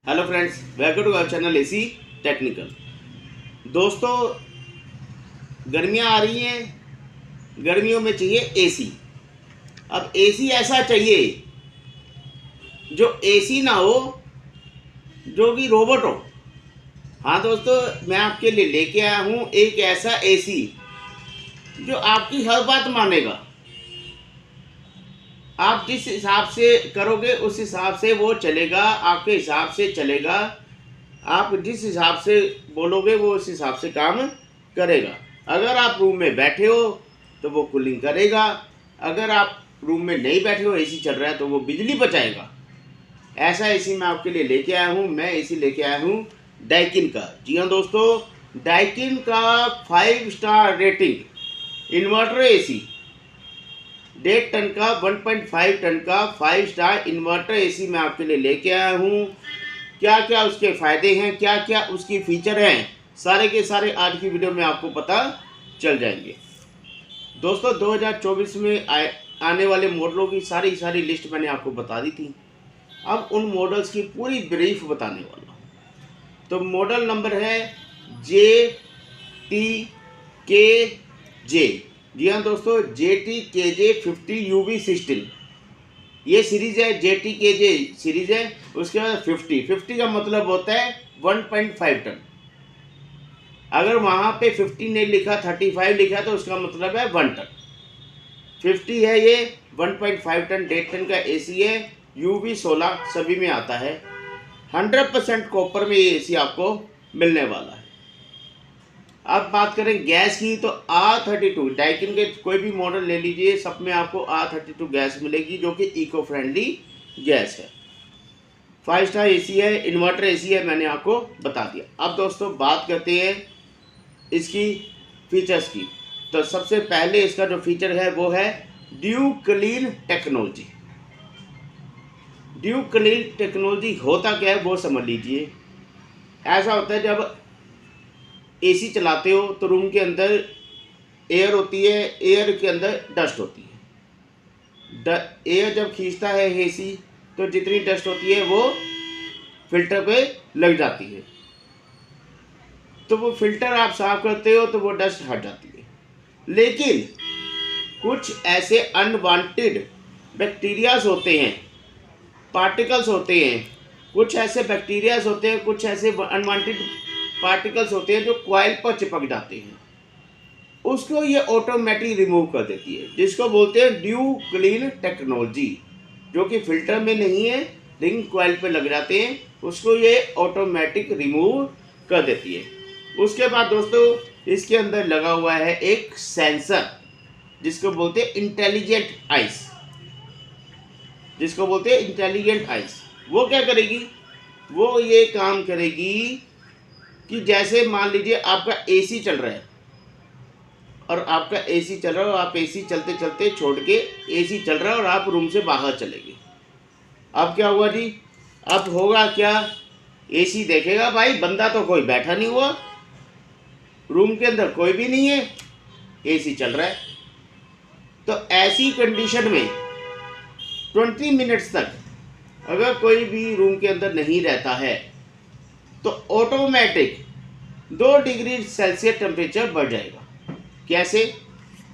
Hello friends, welcome to our channel AC technical. दोस्तों, गर्मियां आ रही हैं। गर्मियों में चाहिए एसी। अब एसी ऐसा चाहिए जो एसी ना हो, जो कि रोबोट हो। हाँ दोस्तों, मैं आपके लिए लेके आया हूँ एक ऐसा एसी जो आपकी हर बात मानेगा। आप जिस हिसाब से करोगे उस हिसाब से वो चलेगा, आपके हिसाब से चलेगा। आप जिस हिसाब से बोलोगे वो उस हिसाब से काम करेगा। अगर आप रूम में बैठे हो तो वो कूलिंग करेगा। अगर आप रूम में नहीं बैठे हो, एसी चल रहा है, तो वो बिजली बचाएगा। ऐसा एसी मैं आपके लिए लेके आया हूँ। मैं एसी लेके आया हूँ डाइकिन का। जी हाँ दोस्तों, डाइकिन का 5 star rating inverter AC, 1.5 ton का 1.5 टन का 5 स्टार इन्वर्टर एसी मैं आपके लिए लेके आया हूँ। क्या क्या उसके फ़ायदे हैं, क्या क्या उसकी फ़ीचर हैं, सारे के सारे आज की वीडियो में आपको पता चल जाएंगे। दोस्तों, 2024 में आने वाले मॉडलों की सारी लिस्ट मैंने आपको बता दी थी। अब उन मॉडल्स की पूरी ब्रीफ बताने वाला हूँ। तो मॉडल नंबर है JTKJ। जी हाँ दोस्तों, JTKJ50UV16 ये सीरीज है। JTKJ सीरीज है। उसके बाद 50 का मतलब होता है 1.5 टन। अगर वहाँ पे 50 नहीं लिखा, 35 लिखा, तो उसका मतलब है 1 टन। 50 है ये, 1.5 टन 1.5 टन का एसी है। UV16 सभी में आता है। 100% कॉपर में ये एसी आपको मिलने वाला है। अब बात करें गैस की, तो R32 डाइकिन के कोई भी मॉडल ले लीजिए, सब में आपको R32 गैस मिलेगी, जो कि इको फ्रेंडली गैस है। 5 स्टार एसी है, इन्वर्टर एसी है, मैंने आपको बता दिया। अब दोस्तों बात करते हैं इसकी फीचर्स की। तो सबसे पहले इसका जो फीचर है वो है due clean technology. Due clean technology होता क्या है वो समझ लीजिए। ऐसा होता है, जब एसी चलाते हो तो रूम के अंदर एयर होती है, एयर के अंदर डस्ट होती है। एयर जब खींचता है एसी, तो जितनी डस्ट होती है वो फिल्टर पे लग जाती है। तो वो फिल्टर आप साफ करते हो तो वो डस्ट हट जाती है। लेकिन कुछ ऐसे अनवांटेड बैक्टीरियाज होते हैं, पार्टिकल्स होते हैं, कुछ ऐसे बैक्टीरियाज होते हैं, कुछ ऐसे अनवांटेड पार्टिकल्स होते हैं जो कॉइल पर चिपक जाते हैं। उसको ये ऑटोमेटिक रिमूव कर देती है, जिसको बोलते हैं ड्यू क्लीन टेक्नोलॉजी, जो कि फिल्टर में नहीं है लेकिन कॉइल पे लग जाते हैं। उसको ये ऑटोमेटिक रिमूव कर देती है। उसके बाद दोस्तों, इसके अंदर लगा हुआ है एक सेंसर, जिसको बोलते हैं इंटेलिजेंट आइस। जिसको बोलते हैं इंटेलिजेंट आइस। वो क्या करेगी? वो ये काम करेगी कि जैसे मान लीजिए आपका एसी चल रहा है, और आपका एसी चल रहा है, और आप एसी चलते चलते छोड़ के, एसी चल रहा है और आप रूम से बाहर चले गए। अब क्या हुआ जी? अब होगा क्या? एसी देखेगा भाई बंदा तो कोई बैठा नहीं हुआ, रूम के अंदर कोई भी नहीं है, एसी चल रहा है। तो ऐसी कंडीशन में 20 मिनट्स तक अगर कोई भी रूम के अंदर नहीं रहता है, तो ऑटोमेटिक 2 डिग्री सेल्सियस टेम्परेचर बढ़ जाएगा। कैसे?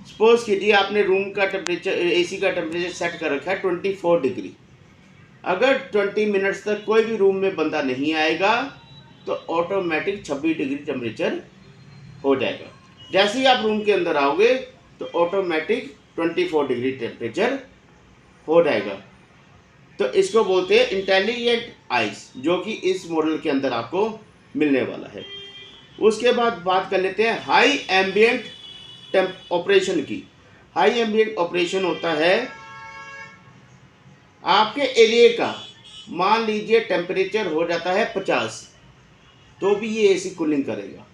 सपोज कीजिए आपने रूम का टेम्परेचर, एसी का टेम्परेचर सेट कर रखा है 24 डिग्री। अगर 20 मिनट्स तक कोई भी रूम में बंदा नहीं आएगा, तो ऑटोमेटिक 26 डिग्री टेम्परेचर हो जाएगा। जैसे ही आप रूम के अंदर आओगे तो ऑटोमेटिक 24 डिग्री टेम्परेचर हो जाएगा। तो इसको बोलते हैं इंटेलिजेंट आइस, जो कि इस मॉडल के अंदर आपको मिलने वाला है। उसके बाद बात कर लेते हैं हाई एम्बियंट ऑपरेशन की। हाई एम्बियंट ऑपरेशन होता है आपके एरिया का, मान लीजिए टेम्परेचर हो जाता है 50, तो भी ये एसी कूलिंग करेगा।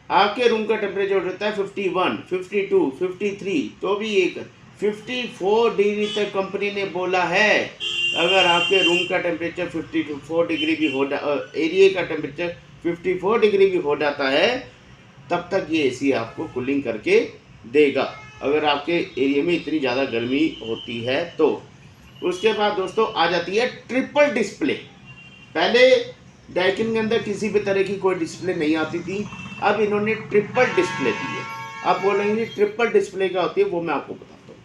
आपके रूम का टेम्परेचर हो जाता है 51, 52, 53, तो भी ये 54 डिग्री तक कंपनी ने बोला है। अगर आपके रूम का टेम्परेचर 54 डिग्री भी हो एरिया का टेम्परेचर 54 डिग्री भी हो जाता है, तब तक ये एसी आपको कूलिंग करके देगा, अगर आपके एरिया में इतनी ज़्यादा गर्मी होती है तो। उसके बाद दोस्तों आ जाती है ट्रिपल डिस्प्ले। पहले डाइकिन के अंदर किसी भी तरह की कोई डिस्प्ले नहीं आती थी, अब इन्होंने ट्रिपल डिस्प्ले दी है। आप बोलेंगे ट्रिपल डिस्प्ले क्या होती है, वो मैं आपको बताता हूँ।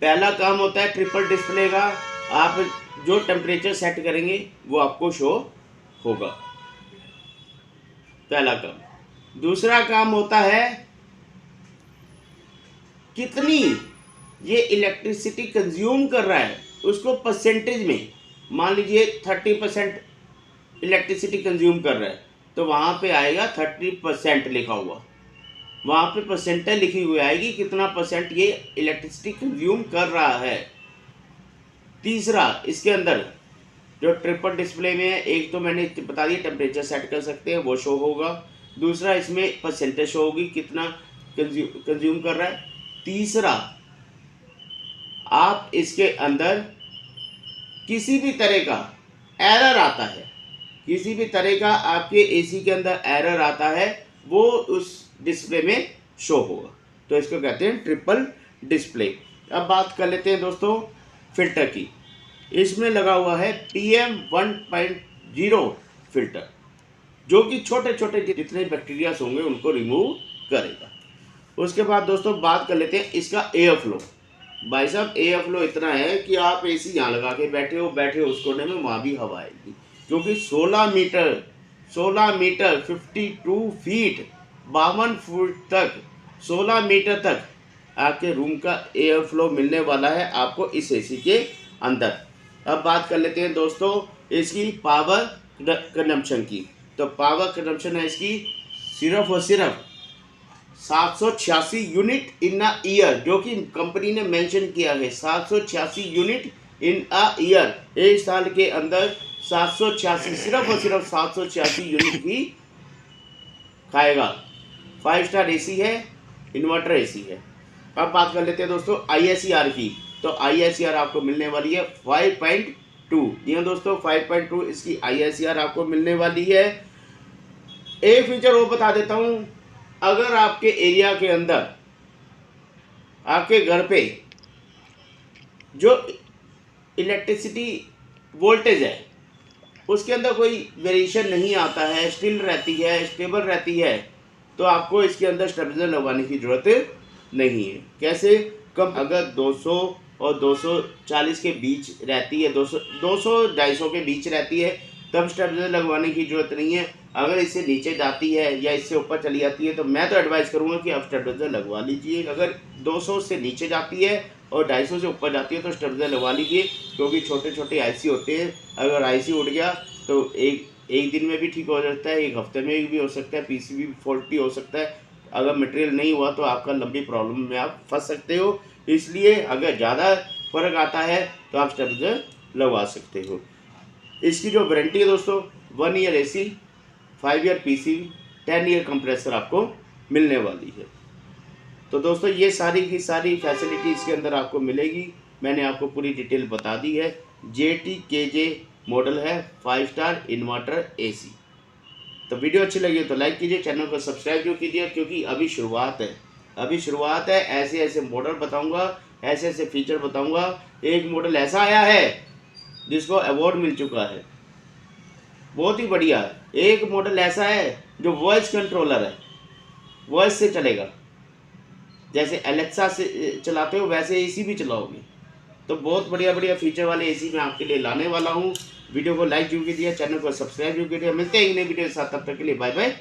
पहला काम होता है ट्रिपल डिस्प्ले का, आप जो टेम्परेचर सेट करेंगे वो आपको शो होगा, पहला काम। दूसरा काम होता है कितनी ये इलेक्ट्रिसिटी कंज्यूम कर रहा है उसको परसेंटेज में, मान लीजिए 30% इलेक्ट्रिसिटी कंज्यूम कर रहा है तो वहाँ पे आएगा 30% लिखा हुआ, वहाँ पे परसेंटेज लिखी हुई आएगी कितना परसेंट ये इलेक्ट्रिसिटी कंज्यूम कर रहा है। तीसरा, इसके अंदर जो ट्रिपल डिस्प्ले में है, एक तो मैंने बता दिया टेम्परेचर सेट कर सकते हैं वो शो होगा, दूसरा इसमें परसेंटेज शो होगी कितना कंज्यूम कर रहा है। तीसरा, आप इसके अंदर किसी भी तरह का एरर आता है, किसी भी तरह का आपके एसी के अंदर एरर आता है वो उस डिस्प्ले में शो होगा, तो इसको कहते हैं ट्रिपल डिस्प्ले। अब बात कर लेते हैं दोस्तों फिल्टर की। इसमें लगा हुआ है PM 1.0 फिल्टर, जो कि छोटे छोटे जितने बैक्टीरिया होंगे उनको रिमूव करेगा। उसके बाद दोस्तों बात कर लेते हैं इसका एयर फ्लो। भाई साहब एयर फ्लो इतना है कि आप एसी यहाँ लगा के बैठे हो उस कोने में, वहाँ भी हवा आएगी, क्योंकि 16 मीटर 52 फीट 52 फुट तक 16 मीटर तक आपके रूम का एयर फ्लो मिलने वाला है आपको इस एसी के अंदर। अब बात कर लेते हैं दोस्तों इसकी पावर कंजम्पशन की। तो पावर कंजम्पशन है इसकी सिर्फ और सिर्फ 786 यूनिट इन अ ईयर, जो कि कंपनी ने मेंशन किया है 786 यूनिट इन अ ईयर, एक साल के अंदर 786, सिर्फ और सिर्फ 786 यूनिट ही खाएगा। 5 स्टार एसी है, इन्वर्टर एसी है। अब बात कर लेते हैं दोस्तों ISR की। तो ISR आपको मिलने वाली है 5.2। जी हाँ दोस्तों 5.2 इसकी ISR आपको मिलने वाली है। एक फीचर वो बता देता हूँ, अगर आपके एरिया के अंदर आपके घर पे जो इलेक्ट्रिसिटी वोल्टेज है उसके अंदर कोई वेरिएशन नहीं आता है, स्टिल रहती है, स्टेबल रहती है, तो आपको इसके अंदर स्टेबलाइजर लगवाने की ज़रूरत नहीं है। कैसे कम, अगर 200 और 240 के बीच रहती है, 200-250 के बीच रहती है, तब स्टेबलाइजर लगवाने की ज़रूरत नहीं है। अगर इससे नीचे जाती है या इससे ऊपर चली जाती है तो मैं तो एडवाइस करूँगा कि आप स्टेबलाइजर लगवा लीजिए। अगर 200 से नीचे जाती है और 250 से ऊपर जाती है तो स्टेबलाइजर लगवा लीजिए, क्योंकि छोटे छोटे IC होते हैं, अगर IC उड़ गया तो एक दिन में भी ठीक हो जाता है, एक हफ्ते में भी हो सकता है, PCB भी फॉल्टी हो सकता है। अगर मटेरियल नहीं हुआ तो आपका लंबी प्रॉब्लम में आप फंस सकते हो। इसलिए अगर ज़्यादा फर्क आता है तो आप स्टेबलाइजर लगवा सकते हो। इसकी जो वारंटी है दोस्तों 1 year AC, 5 year PCB, 10 year compressor आपको मिलने वाली है। तो दोस्तों ये सारी की सारी फैसिलिटी इसके अंदर आपको मिलेगी, मैंने आपको पूरी डिटेल बता दी है। JTKJ मॉडल है, 5 स्टार इन्वर्टर AC। तो वीडियो अच्छी लगी तो लाइक कीजिए, चैनल को सब्सक्राइब जो कीजिए, क्योंकि अभी शुरुआत है। ऐसे ऐसे मॉडल बताऊंगा, ऐसे ऐसे फीचर बताऊंगा। एक मॉडल ऐसा आया है जिसको अवार्ड मिल चुका है, बहुत ही बढ़िया। एक मॉडल ऐसा है जो वॉइस कंट्रोलर है, वॉइस से चलेगा, जैसे एलेक्सा से चलाते हो वैसे AC भी चलाओगे। तो बहुत बढ़िया बढ़िया फीचर वाले AC मैं आपके लिए लाने वाला हूँ। वीडियो को लाइक जरूर कीजिए, चैनल को सब्सक्राइब जरूर कीजिए। मिलते हैं एक नई वीडियो के साथ, तब तक के लिए बाय बाय।